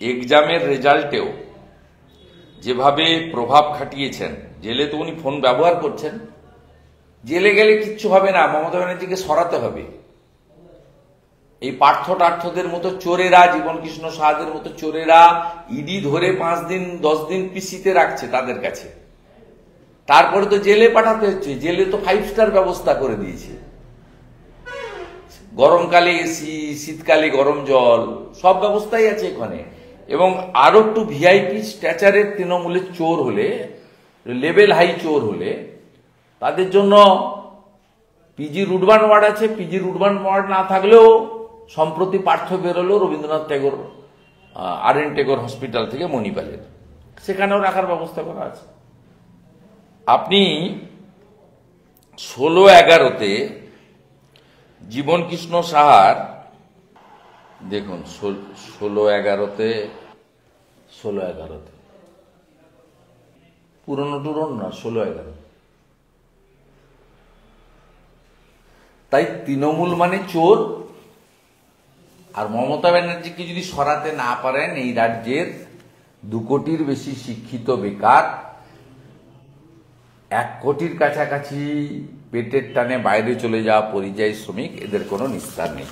এক্সামের রেজাল্টেও যেভাবে প্রভাব খাটিয়েছেন, জেলে তো উনি ফোন ব্যবহার করছেন, জেলে গেলে কিচ্ছু হবে না, মমতা ব্যানার্জিকে সরাতে হবে। এই পার্থদের মতো চোরেরা, জীবন কৃষ্ণ সাহাদের মতো চোরেরা ইডি ধরে 5 দিন 10 দিন পিসিতে রাখছে তাদের কাছে, তারপরে তো জেলে পাঠাতে হচ্ছে। জেলে তো 5 স্টার ব্যবস্থা করে দিয়েছে, গরমকালে এসি, শীতকালে গরম জল, সব ব্যবস্থাই আছে এখানে। এবং আরো একটু ভিআইপি স্ট্যাচারের তৃণমূলের চোর হলে, লেভেল হাই চোর হলে, তাদের জন্য পিজি রুটবান ওয়ার্ড আছে। পিজি রুটবান ওয়ার্ড না থাকলেও সম্প্রতি পার্থ বেরোলো রবীন্দ্রনাথ ট্যাগোর RN ট্যাগোর হসপিটাল থেকে মণিপালের, সেখানেও রাখার ব্যবস্থা করা আছে। আপনি 16-11-তে জীবন কৃষ্ণ সাহার, দেখুন 16-11-তে পুরনো টুরন না, 16-11। তাই তৃণমূল মানে চোর। আর মমতা ব্যানার্জিকে যদি সরাতে না পারেন, এই রাজ্যের 2 কোটির বেশি শিক্ষিত বেকার, 1 কোটির কাছাকাছি পেটের টানে বাইরে চলে যাওয়া পরিযায়ী শ্রমিক, এদের কোনো নিস্তার নেই।